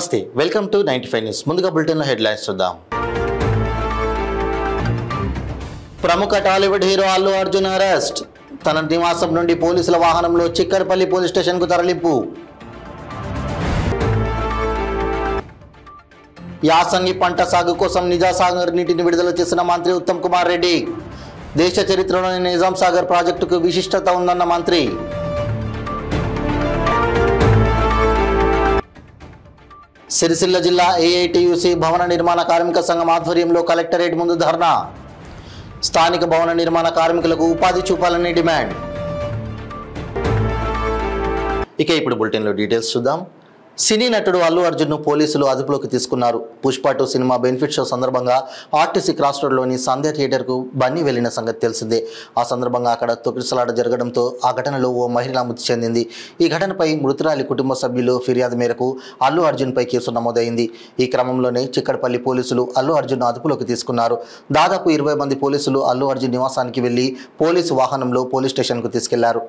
నమస్తే, welcome to 95 news. ముందుగా బులెటిన్లో హెడ్లైన్స్ చూద్దాం. ప్రముఖ టాలీవుడ్ హీరో అల్లు అర్జున్ అరెస్ట్. తన నివాసం నుండి పోలీసుల వాహనంలో చిక్కరపల్లి పోలీస్ స్టేషన్కు తరలింపు. యాసంగి పంట సాగు కోసం నిజాసాగర్ నీటిని విడుదల చేసిన మంత్రి ఉత్తమ్ కుమార్ రెడ్డి. దేశ చరిత్రలోని నిజాం సాగర్ ప్రాజెక్టుకు విశిష్టత ఉందన్న మంత్రి. సిరిసిల్ల జిల్లా ఏఐటియుసి భవన నిర్మాణ కార్మిక సంఘం ఆధ్వర్యంలో కలెక్టరేట్ ముందు ధర్నా. స్థానిక భవన నిర్మాణ కార్మికులకు ఉపాధి చూపాలని డిమాండ్. ఇక ఇప్పుడు బులెటిన్లో డీటెయిల్స్ చూద్దాం. సినీ నటుడు అల్లు అర్జున్ను పోలీసులు అదుపులోకి తీసుకున్నారు. పుష్ప 2 సినిమా బెనిఫిట్ షో సందర్భంగా ఆర్టీసీ క్రాస్ రోడ్లోని సంధ్య థియేటర్కు బన్నీ వెళ్లిన సంగతి తెలిసిందే. ఆ సందర్భంగా అక్కడ తొక్కిసలాట జరగడంతో ఆ ఘటనలో ఓ మహిళ మృతి చెందింది. ఈ ఘటనపై మృతురాలి కుటుంబ సభ్యులు ఫిర్యాదు మేరకు అల్లు అర్జున్పై కేసు నమోదైంది. ఈ క్రమంలోనే చిక్కడపల్లి పోలీసులు అల్లు అర్జున్ను అదుపులోకి తీసుకున్నారు. దాదాపు 20 మంది పోలీసులు అల్లు అర్జున్ నివాసానికి వెళ్లి పోలీసు వాహనంలో పోలీస్ స్టేషన్కు తీసుకెళ్లారు.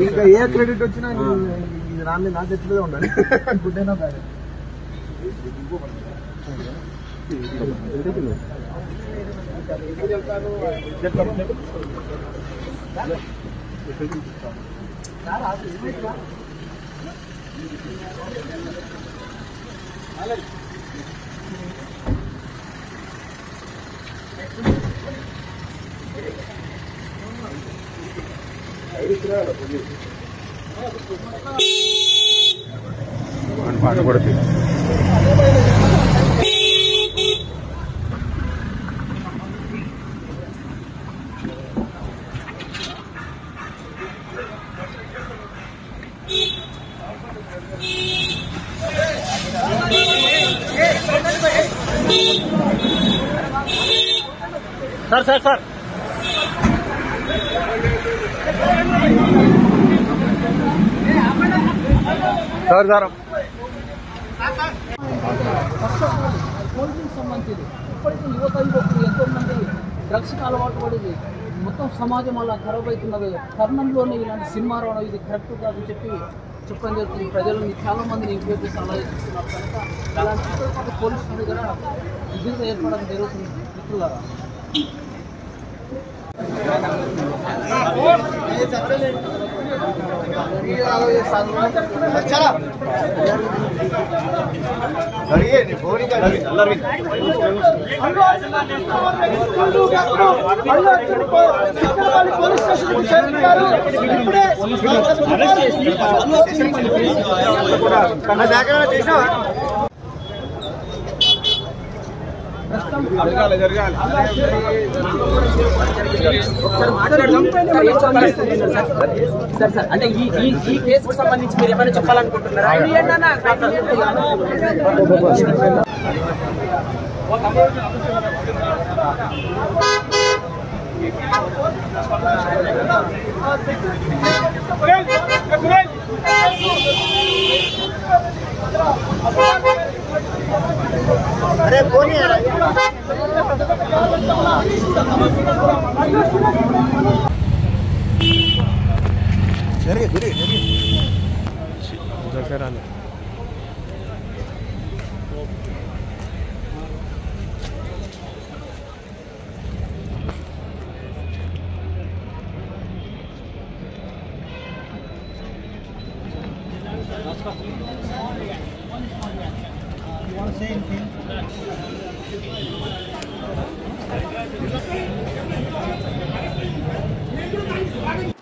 ఇంకా ఏ క్రెడిట్ వచ్చినా రాని నా చేతిలో ఉండాలి. గుడ్డైనా కాదు. పాట పడుతుంది. Sir sir sir sir sir పోలీసులకు సంబంధించింది. ఇప్పటికీ యువకులు ఎంతో మంది డ్రగ్స్ అలవాటు పడేది మొత్తం సమాజం అలా ఖరాబ్ అవుతున్నది. కర్ణంలోనే ఇలాంటి సినిమా రావడం ఇది కరెక్ట్ కాదని చెప్పడం జరుగుతుంది. ప్రజలను చాలా మందిని ఎంకరేజ్ చేసి అలా చేస్తున్నారు కనుక ఇలాంటి పోలీసులు కూడా విధులుగా ఏర్పడడం జరుగుతుంది. మిత్రులారా, అంటే ఈ కేసుకు సంబంధించి మీరు ఏమైనా చెప్పాలనుకుంటున్నారా? అరే పోనీ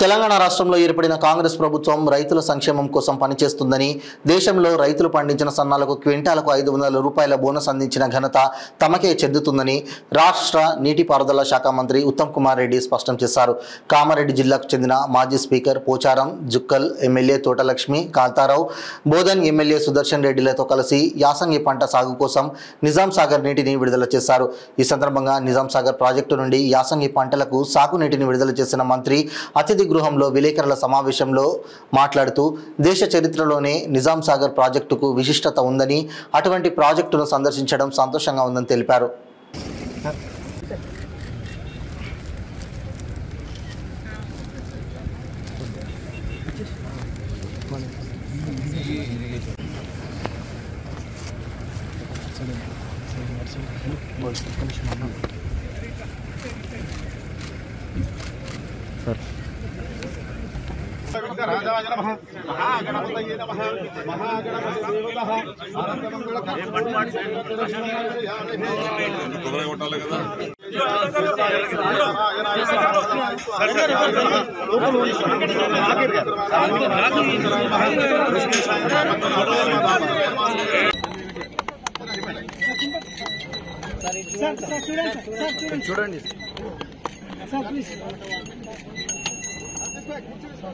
తెలంగాణ రాష్ట్రంలో ఏర్పడిన కాంగ్రెస్ ప్రభుత్వం రైతుల సంక్షేమం కోసం పనిచేస్తుందని, దేశంలో రైతులు పండించిన సన్నాలకు క్వింటాలకు 500 రూపాయల బోనస్ అందించిన ఘనత తమకే చెందుతుందని రాష్ట్ర నీటిపారుదల శాఖ మంత్రి ఉత్తమ్ కుమార్ రెడ్డి స్పష్టం చేశారు. కామారెడ్డి జిల్లాకు చెందిన మాజీ speaker Pocharam, Jukkal MLA Thota Lakshmi, Kantha Rao, Bodhan MLA Sudarshan రెడ్డిలతో కలిసి యాసంగి పంట సాగు కోసం నిజాం సాగర్ నీటిని విడుదల చేశారు. ఈ సందర్భంగా నిజాం సాగర్ ప్రాజెక్టు నుండి యాసంగి పంటలకు సాగునీటిని విడుదల చేసిన మంత్రి అతిథి గృహంలో విలేకరుల సమావేశంలో మాట్లాడుతూ దేశ చరిత్రలోనే నిజాం సాగర్ ప్రాజెక్టుకు విశిష్టత ఉందని, అటువంటి ప్రాజెక్టును సందర్శించడం సంతోషంగా ఉందని తెలిపారు. రాజాయ నమః మహాగణపతయే నమః మహాగణపతి దేవతః ఆనందమంగళ కొబ్బరి కొట్టాలి కదా చూడండి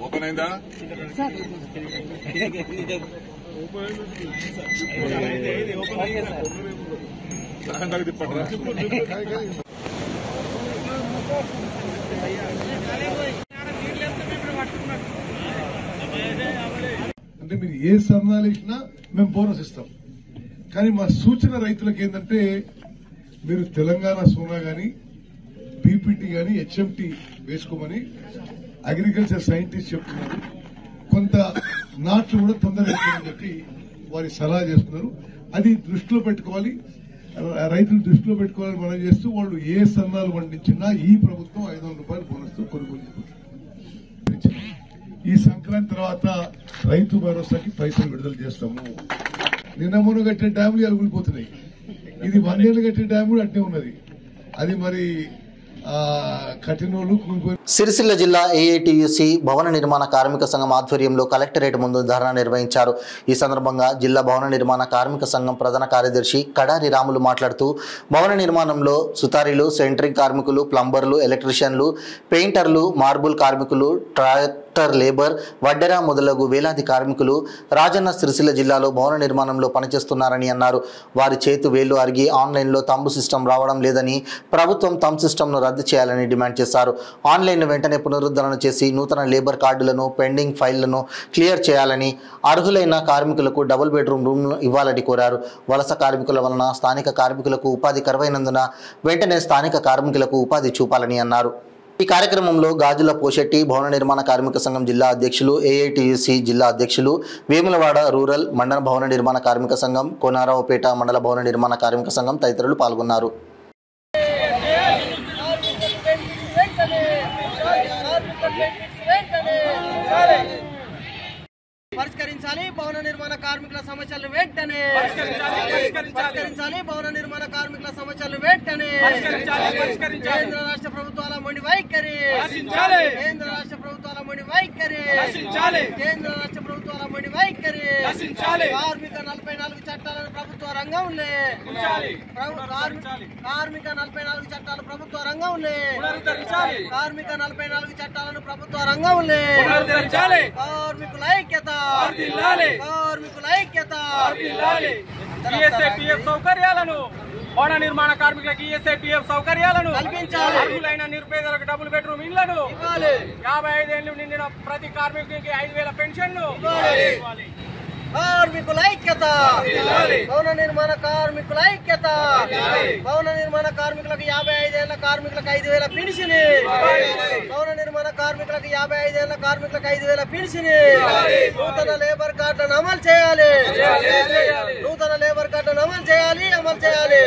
ఓపెన్ అయిందా? అంటే మీరు ఏ సన్నాలు ఇచ్చినా మేము బోనస్ ఇస్తాం. కానీ మా సూచన రైతులకు ఏంటంటే, మీరు తెలంగాణ సోనా గాని, బీపీటీ గాని, హెచ్ఎంటీ వేసుకోమని అగ్రికల్చర్ సైంటిస్ట్ చెప్తున్నారు. కొంత నాట్లు కూడా తొందరగా వేసుకోమని చెప్పి వారి సలహా చేస్తున్నారు. అది దృష్టిలో పెట్టుకోవాలి, రైతులు దృష్టిలో పెట్టుకోవాలని మనం చేస్తూ, వాళ్ళు ఏ సన్నాలు పండించినా ఈ ప్రభుత్వం 500 రూపాయలు బోనస్తో కొనుగోలు చేయబోతుంది. ఈ సంక్రాంతి తర్వాత రైతు భరోసాకి పైసలు విడుదల చేస్తాము. నిన్న మొన్న కట్టిన డ్యాములు ఇలా కూలిపోతున్నాయి. ఇది 1 ఏళ్ళు కట్టిన డ్యామ్ కూడా అట్నే ఉన్నది. అది మరి కఠినోళ్ళు కూలిపోయి. సిరిసిల్ల జిల్లా ఏఐటియుసి భవన నిర్మాణ కార్మిక సంఘం ఆధ్వర్యంలో కలెక్టరేట్ ముందు ధర్నా నిర్వహించారు. ఈ సందర్భంగా జిల్లా భవన నిర్మాణ కార్మిక సంఘం ప్రధాన కార్యదర్శి కడారి రాములు మాట్లాడుతూ, భవన నిర్మాణంలో సుతారీలు, సెంటరింగ్ కార్మికులు, ప్లంబర్లు, ఎలక్ట్రీషియన్లు, పెయింటర్లు, మార్బుల్ కార్మికులు, ట్రాక్టర్ లేబర్, వడ్డెర మొదలగు వేలాది కార్మికులు రాజన్న సిరిసిల్ల జిల్లాలో భవన నిర్మాణంలో పనిచేస్తున్నారని అన్నారు. వారి చేతు వేళ్లు అరిగి ఆన్లైన్లో తంబు సిస్టమ్ రావడం లేదని, ప్రభుత్వం తంబు సిస్టమ్ను రద్దు చేయాలని డిమాండ్ చేశారు. ఆన్లైన్ వెంటనే పునరుద్ధరణ చేసి నూతన లేబర్ కార్డులను, పెండింగ్ ఫైళ్లను క్లియర్ చేయాలని, అర్హులైన కార్మికులకు డబుల్ బెడ్రూమ్ రూమ్ను ఇవ్వాలని కోరారు. వలస కార్మికుల వలన స్థానిక కార్మికులకు ఉపాధి కరువైనందున వెంటనే స్థానిక కార్మికులకు ఉపాధి చూపాలని అన్నారు. ఈ కార్యక్రమంలో గాజుల పోషెట్టి భవన నిర్మాణ కార్మిక సంఘం జిల్లా అధ్యక్షులు, ఏఐటియుసి జిల్లా అధ్యక్షులు, వేములవాడ రూరల్ మండల భవన నిర్మాణ కార్మిక సంఘం, కోనారావుపేట మండల భవన నిర్మాణ కార్మిక సంఘం తదితరులు పాల్గొన్నారు. పరిష్కరించాలి భవన నిర్మాణ కార్మికుల సమస్యలు వెంటనే. పరిష్కరించాలి భవన నిర్మాణ కార్మికుల సమస్యలు వెంటనే. కేంద్ర రాష్ట్ర ప్రభుత్వాల మొండి వైఖరి. కేంద్ర రాష్ట్ర ప్రభుత్వాల మొండి వైఖరి. కేంద్ర రాష్ట్ర ప్రభుత్వాల మొండి వైఖరి. కార్మిక 44 చట్టాలను ప్రభుత్వ రంగంలో. కార్మిక 44 చట్టాలు ప్రభుత్వ రంగంలో. కార్మిక 44 చట్టాలను ప్రభుత్వ రంగంలో. కార్మికుల ఐక్యత. కార్మికుల ఐక్యత. ఈఎస్ఐపిఎఫ్ సౌకర్యాలను, భవన నిర్మాణ కార్మికులకు ఈఎస్ఐపిఎఫ్ సౌకర్యాలను కల్పించాలి. అర్హులైన నిరుపేదలకు డబుల్ బెడ్రూమ్ ఇళ్లను ఇవ్వాలి. 55 ఏళ్లు నిండిన ప్రతి కార్మికునికి 5,000 పెన్షన్లు ఇవ్వాలి. కార్మికుల ఐక్యత. భవన నిర్మాణ కార్మికుల ఐక్యత. భవన నిర్మాణ కార్మికులకు 55 ఏళ్ల కార్మికులకు 5,000 పెన్షన్. భవన నిర్మాణ కార్మికులకు 55 ఏళ్ల కార్మికులకు 5,000 పెన్షన్. నూతన లేబర్ కార్డులను అమలు చేయాలి. నూతన లేబర్ కార్డులను అమలు చేయాలి.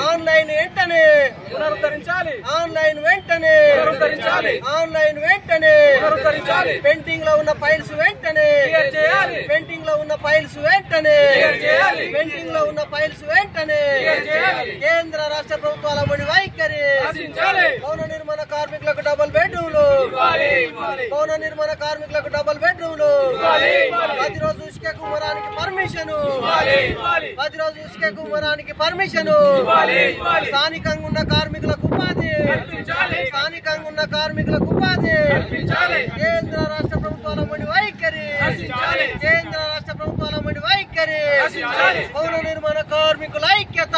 ఆన్లైన్ వెంటనే పునరుద్ధరించాలి. ఆన్లైన్ వెంటనే పునరుద్ధరించాలి. ఆన్లైన్ వెంటనే పునరుద్ధరించాలి. పెండింగ్ లో ఉన్న ఫైల్స్ వెంటనే చేయాలి. పెండింగ్ లో ఉన్న ఫైల్స్ వెంటనే. పెండింగ్ లో ఉన్న ఫైల్స్ వెంటనే. కేంద్ర రాష్ట్ర ప్రభుత్వాల మొండి వైఖరి. భవన నిర్మాణ కార్మికులకు డబుల్ బెడ్రూమ్లు. భవన నిర్మాణ కార్మికులకు డబుల్ బెడ్రూమ్లు, ప్రతిరోజు ఇసుక కుమ్మరానికి పర్మిషన్, ప్రతిరోజు ఇసుక కుమ్మరానికి పర్మిషన్, స్థానికంగా ఉన్న కార్మికులకు ఉపాధి, స్థానికంగా ఉన్న కార్మికులకు ఉపాధి, కేంద్ర రాష్ట్ర ప్రభుత్వాల మండి వైఖరి, కేంద్ర రాష్ట్ర ప్రభుత్వాల మండి వైఖరి, భవన నిర్మాణ కార్మికుల ఐక్యత,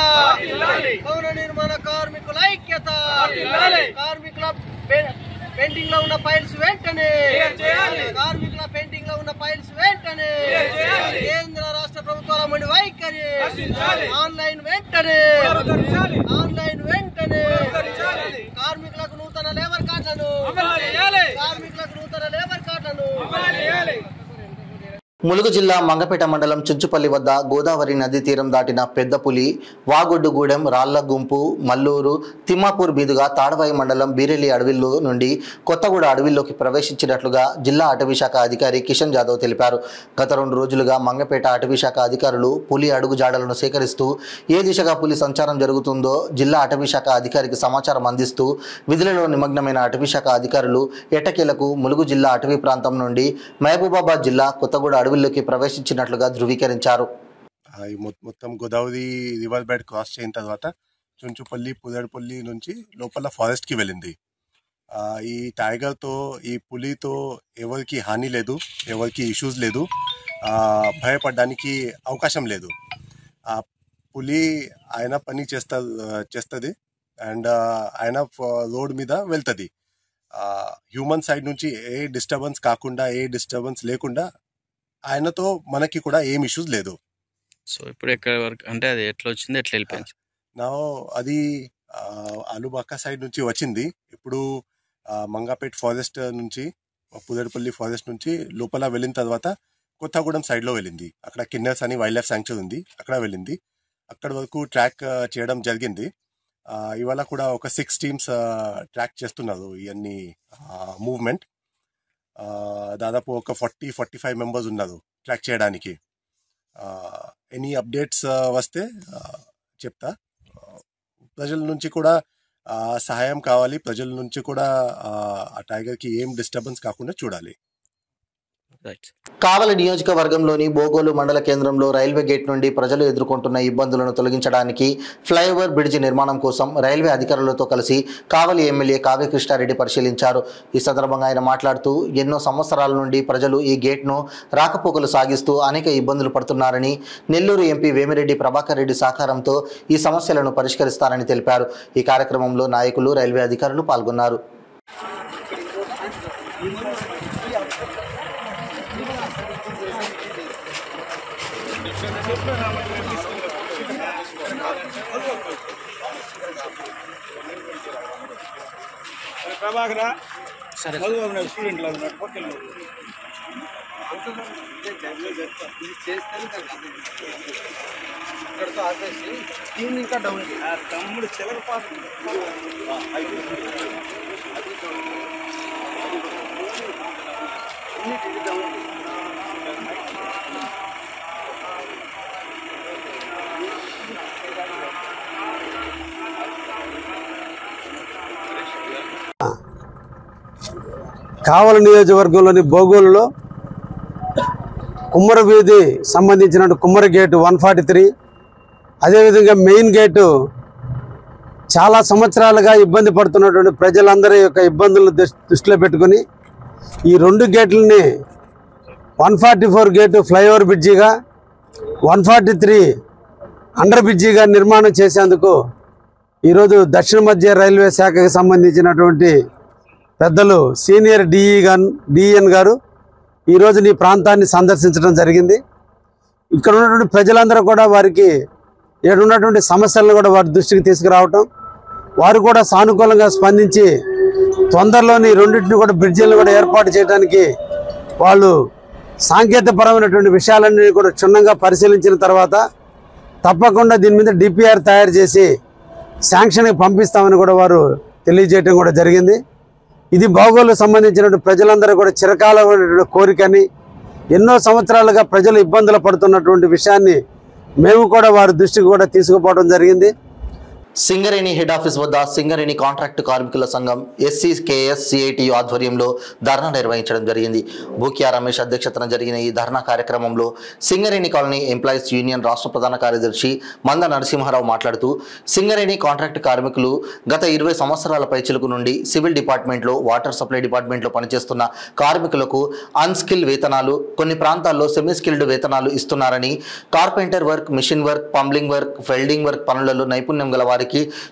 భవన నిర్మాణ కార్మికుల ఐక్యత, కార్మికుల పెండింగ్ లో ఉన్న ఫైల్స్ వెంటనే, కార్మికుల పెండింగ్ లో ఉన్న ఫైల్స్ వెంటనే, కేంద్ర రాష్ట్ర ప్రభుత్వాల మండి వైఖరి, ఆన్లైన్ వెంటనే, ఆన్లైన్ వెంటనే, కార్మికులకు నూతన లేబర్ కార్డులను, కార్మికులకు నూతన లేబర్ కార్డులను. ములుగు జిల్లా మంగపేట మండలం చుంచుపల్లి వద్ద గోదావరి నదీ తీరం దాటిన పెద్ద పులి వాగొడ్డుగూడెం, రాళ్లగుంపు, మల్లూరు, తిమ్మాపూర్ మీదుగా తాడవాయి మండలం బీరెల్లి అడవిలో నుండి కొత్తగూడ అడవిలోకి ప్రవేశించినట్లుగా జిల్లా అటవీశాఖ అధికారి కిషన్ జాదవ్ తెలిపారు. గత 2 రోజులుగా మంగపేట అటవీశాఖ అధికారులు పులి అడుగు జాడలను సేకరిస్తూ ఏ దిశగా పులి సంచారం జరుగుతుందో జిల్లా అటవీశాఖ అధికారికి సమాచారం అందిస్తూ విధులలో నిమగ్నమైన అటవీశాఖ అధికారులు ఎట్టకేలకు ములుగు జిల్లా అటవీ ప్రాంతం నుండి మహబూబాబాద్ జిల్లా కొత్తగూడ అడవిలోకి ప్రవేశించినట్లుగా ధృవీకరించారు. మొత్తం గోదావరి రివర్ బెడ్ క్రాస్ అయిన తర్వాత చుంచుపల్లి, పుదర్పల్లి నుంచి లోపల ఫారెస్ట్ కి వెళ్ళింది. ఈ టైగర్ తో, ఈ పులితో ఎవరికి హాని లేదు, ఎవరికి ఇష్యూస్ లేదు, భయపడడానికి అవకాశం లేదు. ఆ పులి ఆయన పని చేస్తుంది అండ్ ఆయన రోడ్ మీద వెళ్తుంది. హ్యూమన్ సైడ్ నుంచి ఏ డిస్టర్బెన్స్ కాకుండా, ఏ డిస్టర్బెన్స్ లేకుండా ఆయనతో మనకి కూడా ఏం ఇష్యూస్ లేదు. సో ఇప్పుడు ఎక్కడ వరకు అంటే అది ఎట్లా వచ్చింది, ఎట్లా వెళ్ళిపోయింది? నా అది ఆలుబాక సైడ్ నుంచి వచ్చింది. ఇప్పుడు మంగాపేట్ ఫారెస్ట్ నుంచి, పుదర్పల్లి ఫారెస్ట్ నుంచి లోపల వెళ్ళిన తర్వాత కొత్తగూడెం సైడ్ లో వెళ్ళింది. అక్కడ కిన్నెర్స్ అని వైల్డ్ లైఫ్ శాంక్చురీ ఉంది, అక్కడ వెళ్ళింది. అక్కడ వరకు ట్రాక్ చేయడం జరిగింది. ఇవాళ కూడా ఒక 6 టీమ్స్ ట్రాక్ చేస్తున్నారు ఇవన్నీ మూవ్మెంట్. దాదాపు ఒక 40-45 మెంబర్స్ ఉన్నారు ట్రాక్ చేయడానికి. ఎనీ అప్డేట్స్ వస్తే చెప్తా. ప్రజల నుంచి కూడా సహాయం కావాలి, ప్రజల నుంచి కూడా ఆ టైగర్కి ఏం డిస్టర్బెన్స్ కాకుండా చూడాలి. కావలి నియోజకవర్గంలోని బోగోలు మండల కేంద్రంలో రైల్వే గేట్ నుండి ప్రజలు ఎదుర్కొంటున్న ఇబ్బందులను తొలగించడానికి ఫ్లైఓవర్ బ్రిడ్జి నిర్మాణం కోసం రైల్వే అధికారులతో కలిసి కావలి ఎమ్మెల్యే కావ్య కృష్ణారెడ్డి పరిశీలించారు. ఈ సందర్భంగా ఆయన మాట్లాడుతూ ఎన్నో సంవత్సరాల నుండి ప్రజలు ఈ గేట్ను రాకపోకలు సాగిస్తూ అనేక ఇబ్బందులు పడుతున్నారని, నెల్లూరు ఎంపీ వేమిరెడ్డి ప్రభాకర్ రెడ్డి సహకారంతో ఈ సమస్యలను పరిష్కరిస్తారని తెలిపారు. ఈ కార్యక్రమంలో నాయకులు, రైల్వే అధికారులు పాల్గొన్నారు. ప్రభాకరా సరే స్టూడెంట్ ఇంకా డౌన్ తమ్ముడు చిలక పాస్ కావలి నియోజకవర్గంలోని బోగోలులో కుమ్మర వీధి సంబంధించిన కుమ్మర గేటు 143, అదేవిధంగా మెయిన్ గేటు చాలా సంవత్సరాలుగా ఇబ్బంది పడుతున్నటువంటి ప్రజలందరి యొక్క ఇబ్బందులను దృష్టిలో పెట్టుకొని ఈ 2 గేట్లని 144 గేటు ఫ్లైఓవర్ బ్రిడ్జిగా, 143 అండర్ బ్రిడ్జిగా నిర్మాణం చేసేందుకు ఈరోజు దక్షిణ మధ్య రైల్వే శాఖకు సంబంధించినటువంటి పెద్దలు సీనియర్ డిఎన్ గారు ఈరోజు ఈ ప్రాంతాన్ని సందర్శించడం జరిగింది. ఇక్కడ ఉన్నటువంటి ప్రజలందరూ కూడా వారికి ఉన్నటువంటి సమస్యలను కూడా వారి దృష్టికి తీసుకురావటం, వారు కూడా సానుకూలంగా స్పందించి తొందరలోని 2 కూడా బ్రిడ్జిలను కూడా ఏర్పాటు చేయడానికి వాళ్ళు సాంకేతికపరమైనటువంటి విషయాలన్నీ కూడా క్షుణ్ణంగా పరిశీలించిన తర్వాత తప్పకుండా దీని మీద డిపిఆర్ తయారు చేసి శాంక్షన్కి పంపిస్తామని కూడా వారు తెలియజేయడం కూడా జరిగింది. ఇది బోగోలుకు సంబంధించినటువంటి ప్రజలందరూ కూడా చిరకాలమైనటువంటి కోరికని, ఎన్నో సంవత్సరాలుగా ప్రజలు ఇబ్బందులు పడుతున్నటువంటి విషయాన్ని మేము కూడా వారి దృష్టికి కూడా తీసుకుపోవడం జరిగింది. సింగరేణి హెడ్ ఆఫీస్ వద్ద సింగరేణి కాంట్రాక్టు కార్మికుల సంఘం SCKS CITU ఆధ్వర్యంలో ధర్నా నిర్వహించడం జరిగింది. బూకియా రమేష్ అధ్యక్షతన జరిగిన ఈ ధర్నా కార్యక్రమంలో సింగరేణి కాలనీ ఎంప్లాయీస్ యూనియన్ రాష్ట్ర ప్రధాన కార్యదర్శి మంద నరసింహారావు మాట్లాడుతూ సింగరేణి కాంట్రాక్టు కార్మికులు గత 20 సంవత్సరాల పైచిలుకు నుండి సివిల్ డిపార్ట్మెంట్లో వాటర్ సప్లై డిపార్ట్మెంట్లో పనిచేస్తున్న కార్మికులకు అన్స్కిల్ వేతనాలు, కొన్ని ప్రాంతాల్లో సెమీ స్కిల్డ్ వేతనాలు ఇస్తున్నారని, carpenter work, machine work, plumbing work, welding work పనులలో నైపుణ్యం గల వారికి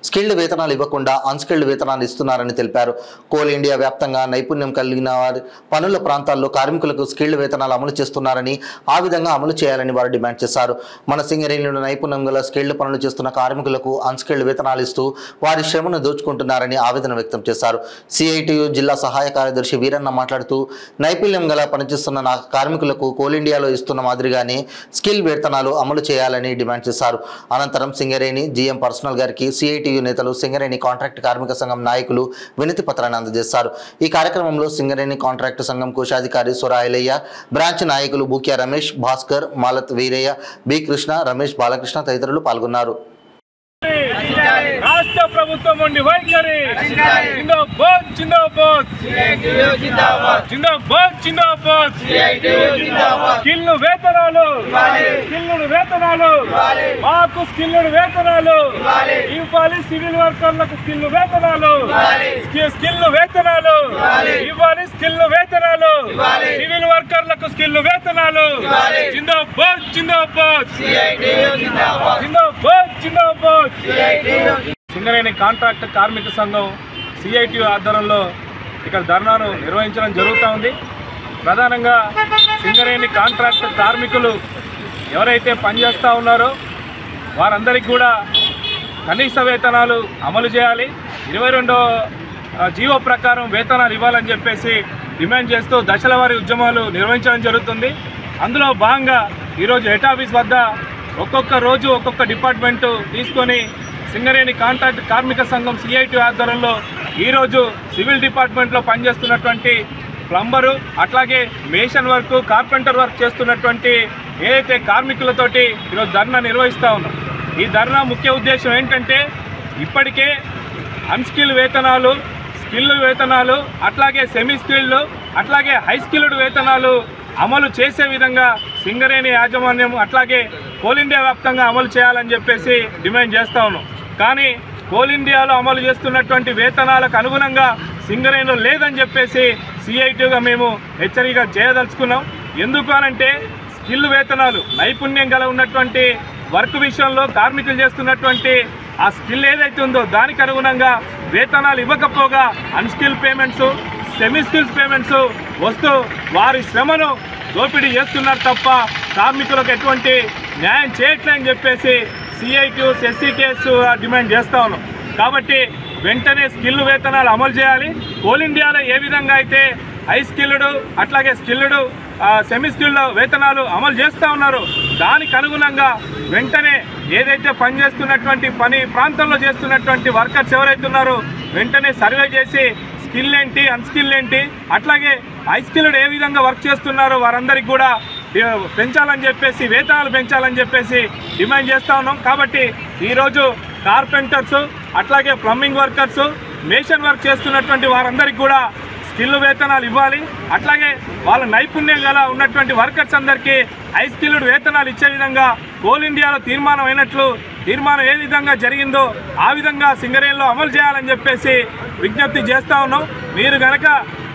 స్కిల్డ్ వేతనాలు ఇవ్వకుండా అన్స్కిల్డ్ వేతనాలు ఇస్తున్నారని తెలిపారు. కోల్ ఇండియా వ్యాప్తంగా నైపుణ్యం కలిగిన వారి పనుల ప్రాంతాల్లో కార్మికులకు స్కిల్డ్ వేతనాలు అమలు చేస్తున్నారని, ఆ విధంగా అమలు చేయాలని వారు డిమాండ్ చేశారు. మన సింగరేణిలో నైపుణ్యం గల స్కిల్డ్ పనులు చేస్తున్న కార్మికులకు అన్స్కిల్డ్ వేతనాలు ఇస్తూ వారి శ్రమను దోచుకుంటున్నారని ఆవేదన వ్యక్తం చేశారు. CITU జిల్లా సహాయ కార్యదర్శి వీరన్న మాట్లాడుతూ నైపుణ్యం గల పనిచేస్తున్న కార్మికులకు కోల్ ఇండియాలో ఇస్తున్న మాదిరిగానే స్కిల్ వేతనాలు అమలు చేయాలని డిమాండ్ చేశారు. అనంతరం సింగరేణి GM పర్సనల్ గారికి CITU నేతలు, సింగరేణి కాంట్రాక్ట్ కార్మిక సంఘం నాయకులు వినతి పత్రాన్ని అందజేశారు. ఈ కార్యక్రమంలో సింగరేణి కాంట్రాక్ట్ సంఘం కోశాధికారి సొరాయిలయ్య, బ్రాంచ్ నాయకులు బూకియా రమేష్, భాస్కర్, మాలత్ వీరయ్య, B కృష్ణ, రమేష్, బాలకృష్ణ తదితరులు పాల్గొన్నారు. రాష్ట్ర ప్రభుత్వం ఉండి వైఖరి జిందాబాద్ జిందాబాద్ జిందాబాద్ జిందాబాద్. స్కిల్లు వేతనాలు, స్కిల్లుడు వేతనాలు, మాకు స్కిల్లుడు వేతనాలు ఇవ్వాలి. సివిల్ వర్కర్లకు స్కిల్లు వేతనాలు, స్కిల్లు వేతనాలు ఇవ్వాలి. స్కిల్లు వేతనాలు సివిల్ వర్కర్లకు స్కిల్లు వేతనాలు. జిందాబాద్ జిందాబాద్ జిందాబాద్ జిందాబాద్. సింగరేణి కాంట్రాక్ట్ కార్మిక సంఘం CITU ఆధ్వర్యంలో ఇక్కడ ధర్నాను నిర్వహించడం జరుగుతూ ఉంది. ప్రధానంగా సింగరేణి కాంట్రాక్ట్ కార్మికులు ఎవరైతే పనిచేస్తూ ఉన్నారో వారందరికీ కూడా కనీస వేతనాలు అమలు చేయాలి. 22వ జీవో ప్రకారం వేతనాలు ఇవ్వాలని చెప్పేసి డిమాండ్ చేస్తూ దశల వారీ ఉద్యమాలు నిర్వహించడం జరుగుతుంది. అందులో భాగంగా ఈరోజు హెడ్ ఆఫీస్ వద్ద ఒక్కొక్క రోజు ఒక్కొక్క డిపార్ట్మెంటు తీసుకొని సింగరేణి కాంట్రాక్ట్ కార్మిక సంఘం CITU ఆధ్వర్యంలో ఈరోజు సివిల్ డిపార్ట్మెంట్లో పనిచేస్తున్నటువంటి ప్లంబరు, అట్లాగే మేషన్ వర్క్, కార్పెంటర్ వర్క్ చేస్తున్నటువంటి ఏదైతే కార్మికులతోటి ఈరోజు ధర్నా నిర్వహిస్తూ ఉన్నాం. ఈ ధర్నా ముఖ్య ఉద్దేశం ఏంటంటే ఇప్పటికే అన్స్కిల్ వేతనాలు, స్కిల్ వేతనాలు, అట్లాగే సెమీ స్కిల్డ్, అట్లాగే హై స్కిల్డ్ వేతనాలు అమలు చేసే విధంగా సింగరేణి యాజమాన్యం అట్లాగే కోల్ ఇండియా వ్యాప్తంగా అమలు చేయాలని చెప్పేసి డిమాండ్ చేస్తూ ఉన్నాం. కానీ కోల్ ఇండియాలో అమలు చేస్తున్నటువంటి వేతనాలకు అనుగుణంగా సింగరేణిలో లేదని చెప్పేసి CITUగా మేము హెచ్చరిక చేయదలుచుకున్నాం. ఎందుకు అనంటే స్కిల్ వేతనాలు, నైపుణ్యం గల ఉన్నటువంటి వర్క్ విషయంలో కార్మికులు చేస్తున్నటువంటి ఆ స్కిల్ ఏదైతే ఉందో దానికి అనుగుణంగా వేతనాలు ఇవ్వకపోగా unskill payments, semi skills payments వస్తూ వారి శ్రమను దోపిడీ చేస్తున్నారు తప్ప కార్మికులకు ఎటువంటి న్యాయం చేయట్లేదని చెప్పేసి CITU SCKS డిమాండ్ చేస్తూ ఉన్నాం. కాబట్టి వెంటనే స్కిల్ వేతనాలు అమలు చేయాలి. కోల్ ఇండియాలో ఏ విధంగా అయితే హై స్కిల్డ్ అట్లాగే స్కిల్డ్, సెమీ స్కిల్డ్ వేతనాలు అమలు చేస్తూ ఉన్నారు దానికి అనుగుణంగా వెంటనే ఏదైతే పనిచేస్తున్నటువంటి పని ప్రాంతంలో చేస్తున్నటువంటి వర్కర్స్ ఎవరైతే ఉన్నారో వెంటనే సర్వే చేసి స్కిల్ ఏంటి, అన్స్కిల్ ఏంటి, అట్లాగే హై స్కిల్డ్ ఏ విధంగా వర్క్ చేస్తున్నారో వారందరికీ కూడా పెంచాలని చెప్పేసి, వేతనాలు పెంచాలని చెప్పేసి డిమాండ్ చేస్తూ ఉన్నాం. కాబట్టి ఈరోజు కార్పెంటర్స్, అట్లాగే ప్లంబింగ్ వర్కర్స్, మేషన్ వర్క్ చేస్తున్నటువంటి వారందరికీ కూడా స్కిల్ వేతనాలు ఇవ్వాలి. అట్లాగే వాళ్ళ నైపుణ్యం గల ఉన్నటువంటి వర్కర్స్ అందరికీ హై స్కిల్డ్ వేతనాలు ఇచ్చే విధంగా కోల్ ఇండియాలో తీర్మానం అయినట్లు, తీర్మానం ఏ విధంగా జరిగిందో ఆ విధంగా సింగరేణిలో అమలు చేయాలని చెప్పేసి విజ్ఞప్తి చేస్తూ ఉన్నాం. మీరు కనుక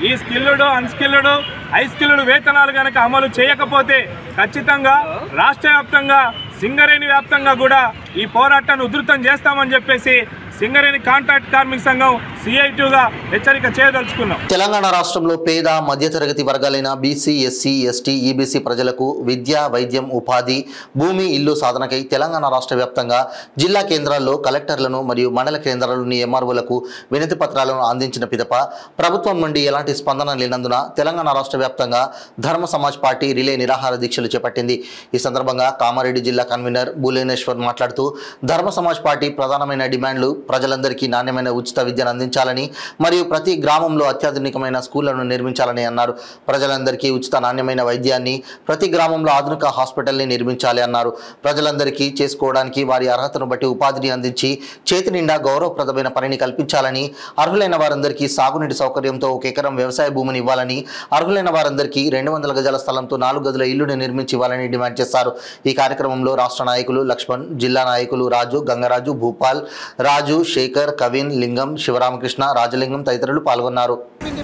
ఈ స్కిల్డ్, అన్స్కిల్డ్, హై స్కిల్డ్ వేతనాలు కనుక అమలు చేయకపోతే ఖచ్చితంగా రాష్ట్ర వ్యాప్తంగా, సింగరేణి వ్యాప్తంగా కూడా ఈ పోరాటాన్ని ఉధృతం చేస్తామని చెప్పేసి సింగరేణి కాంట్రాక్ట్ కార్మిక సంఘం CITUగా హెచ్చరిక చేయదలుచుకున్నాం. తెలంగాణ రాష్ట్రంలో పేద మధ్యతరగతి వర్గాలైన BC, SC, ST, EBC ప్రజలకు విద్య, వైద్యం, ఉపాధి, భూమి, ఇల్లు సాధనకై తెలంగాణ రాష్ట్ర వ్యాప్తంగా జిల్లా కేంద్రాల్లో కలెక్టర్లను మరియు మండల కేంద్రాల్లోని MROలకు వినతి పత్రాలను అందించిన పిదప ప్రభుత్వం నుండి ఎలాంటి స్పందన లేనందున తెలంగాణ రాష్ట్ర వ్యాప్తంగా ధర్మ సమాజ్ పార్టీ రిలే నిరాహార దీక్షలు చేపట్టింది. ఈ సందర్భంగా కామారెడ్డి జిల్లా కన్వీనర్ బులేనేశ్వర్ మాట్లాడుతూ ధర్మ సమాజ్ పార్టీ ప్రధానమైన డిమాండ్లు ప్రజలందరికీ నాణ్యమైన ఉచిత విద్యను అందించాలని మరియు ప్రతి గ్రామంలో అత్యాధునికమైన స్కూళ్లను నిర్మించాలని అన్నారు. ప్రజలందరికీ ఉచిత నాణ్యమైన వైద్యాన్ని, ప్రతి గ్రామంలో ఆధునిక హాస్పిటల్ని నిర్మించాలి అన్నారు. ప్రజలందరికీ చేసుకోవడానికి వారి అర్హతను బట్టి ఉపాధిని అందించి చేతి నిండా గౌరవప్రదమైన పనిని కల్పించాలని, అర్హులైన వారందరికీ సాగునీటి సౌకర్యంతో 1 ఎకరం వ్యవసాయ భూమిని ఇవ్వాలని, అర్హులైన వారందరికీ 200 గజాల స్థలంతో 4 గదుల ఇల్లుని నిర్మించి ఇవ్వాలని డిమాండ్ చేశారు. ఈ కార్యక్రమంలో రాష్ట్ర నాయకులు లక్ష్మణ్, జిల్లా నాయకులు రాజు, గంగరాజు, భూపాల్, రాజు, శేఖర్, కవిన్, లింగం, శివరామకృష్ణ, రాజలింగం తదితరులు పాల్గొన్నారు.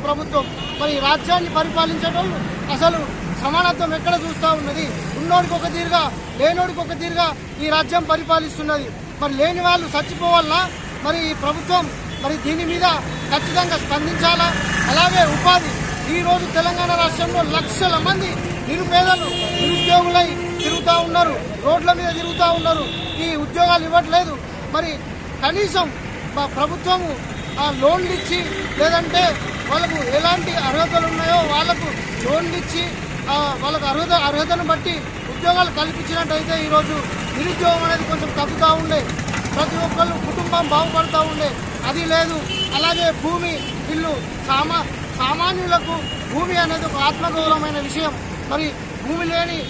ప్రభుత్వం మరి రాజ్యాన్ని పరిపాలించడం అసలు సమానత్వం ఎక్కడ చూస్తూ ఉన్నది? ఉన్నోడికి ఒక తీరుగా, లేనోడికి ఒక తీరుగా ఈ రాజ్యం పరిపాలిస్తున్నది. మరి లేని వాళ్ళు చచ్చిపోవాలన్నా మరి ఈ ప్రభుత్వం మరి దీని మీద ఖచ్చితంగా స్పందించాలా. అలాగే ఉపాధి, ఈరోజు తెలంగాణ రాష్ట్రంలో లక్షల మంది నిరుపేదలు నిరుద్యోగులై తిరుగుతూ ఉన్నారు, రోడ్ల మీద తిరుగుతూ ఉన్నారు. ఈ ఉద్యోగాలు ఇవ్వట్లేదు. మరి కనీసం ప్రభుత్వము లోన్లు ఇచ్చి, లేదంటే వాళ్ళకు ఎలాంటి అర్హతలు ఉన్నాయో వాళ్ళకు లోన్లు ఇచ్చి వాళ్ళకు అర్హతను బట్టి ఉద్యోగాలు కల్పించినట్టయితే ఈరోజు నిరుద్యోగం అనేది కొంచెం తగ్గుతూ ఉండే, ప్రతి ఒక్కళ్ళు కుటుంబం బాగుపడుతూ ఉండే. అది లేదు. అలాగే భూమి ఇల్లు, సామాన్యులకు భూమి అనేది ఒక ఆత్మగౌరవమైన విషయం. మరి భూమి లేని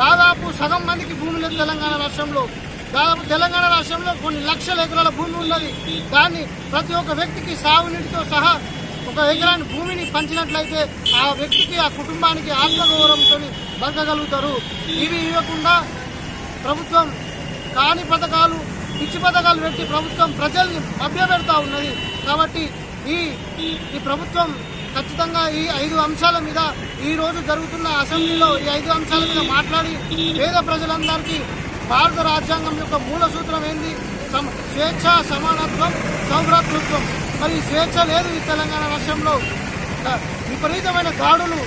దాదాపు సగం మందికి భూమి లేదు తెలంగాణ రాష్ట్రంలో. దాదాపు తెలంగాణ రాష్ట్రంలో కొన్ని లక్షల ఎకరాల భూమి ఉన్నది. దాన్ని ప్రతి ఒక్క వ్యక్తికి సాగునీటితో సహా 1 ఎకరాన్ని భూమిని పంచినట్లయితే ఆ వ్యక్తికి, ఆ కుటుంబానికి ఆత్మగౌరవంతో బతకగలుగుతారు. ఇవి ఇవ్వకుండా ప్రభుత్వం కాని పథకాలు, పిచ్చి పథకాలు పెట్టి ప్రభుత్వం ప్రజల్ని మభ్యపెడతా ఉన్నది. కాబట్టి ఈ ప్రభుత్వం ఖచ్చితంగా ఈ 5 అంశాల మీద ఈ రోజు జరుగుతున్న అసెంబ్లీలో ఈ 5 అంశాల మీద మాట్లాడి పేద ప్రజలందరికీ భారత రాజ్యాంగం యొక్క మూల సూత్రం ఏంది? స్వేచ్ఛ, సమానత్వం, సౌభ్రాతృత్వం. మరి స్వేచ్ఛ లేదు ఈ తెలంగాణ రాష్ట్రంలో. విపరీతమైన దాడులు,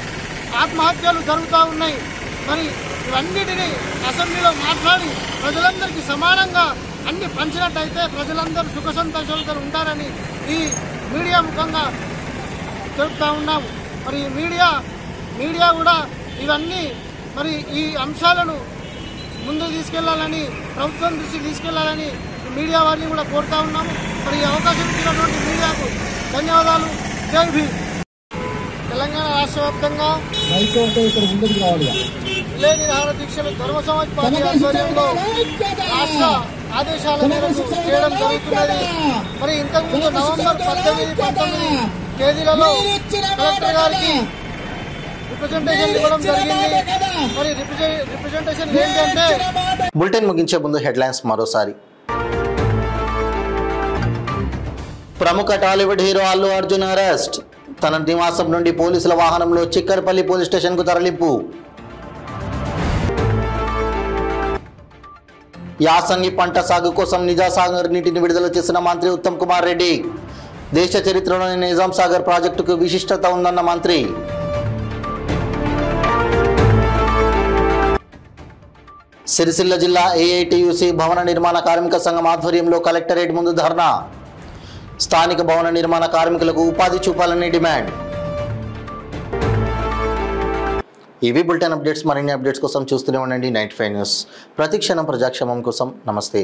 ఆత్మహత్యలు జరుగుతూ ఉన్నాయి. మరి ఇవన్నిటినీ అసెంబ్లీలో మాట్లాడి ప్రజలందరికీ సమానంగా అన్ని పంచినట్టయితే ప్రజలందరూ సుఖ సంతోషాలతో ఉంటారని ఈ మీడియా ముఖంగా చెప్తా ఉన్నాము. మరి మీడియా కూడా ఇవన్నీ మరి ఈ అంశాలను ముందుకు తీసుకెళ్లాలని, ప్రభుత్వం దృష్టికి తీసుకెళ్లాలని మీడియా వారిని కూడా కోరుతా ఉన్నాము. మరి ఈ అవకాశం ఇచ్చినటువంటి మీడియాకు ధన్యవాదాలు. జై భీమ్. తెలంగాణ రాష్ట్ర వ్యాప్తంగా రిలే నిరాహార దీక్షలు ధర్మ సమాజ్ పార్టీ ఆధ్వర్యంలో రాష్ట్ర ఆదేశాల మేరకు చేయడం జరుగుతున్నది. మరి ఇంతకుముందు నవంబర్ 18, 19 తేదీలలో కలెక్టర్ గారికి రిప్రజెంటేషన్ ఇవ్వడం జరిగింది. మరి రిప్రజెంటేషన్ ఏంటంటే, బులెటిన్ ముగించే ముందు హెడ్లైన్స్ మరోసారి. ప్రముఖ టాలీవుడ్ హీరో అల్లు అర్జున్ అరెస్ట్. తన నివాసం నుండి పోలీసుల వాహనంలో చిక్కరపల్లి పోలీస్ స్టేషన్కు తరలింపు. యాసంగి పంట సాగు కోసం నిజాసాగర్ నీటిని విడుదల చేసిన మంత్రి ఉత్తమ్ కుమార్ రెడ్డి. దేశ చరిత్రలోని నిజాం సాగర్ ప్రాజెక్టుకు విశిష్టత ఉందన్న మంత్రి. సిరిసిల్ల జిల్లా ఏఐటియుసి భవన నిర్మాణ కార్మిక సంఘం ఆధ్వర్యంలో కలెక్టరేట్ ముందు ధర్నా. స్థానిక భవన నిర్మాణ కార్మికులకు ఉపాధి చూపాలని డిమాండ్. ఇవి బులెటిన్ అప్డేట్స్. మరిన్ని అప్డేట్స్ కోసం చూస్తూనే ఉండండి 95 న్యూస్. ప్రతి క్షణం ప్రజాక్షేమం కోసం. నమస్తే.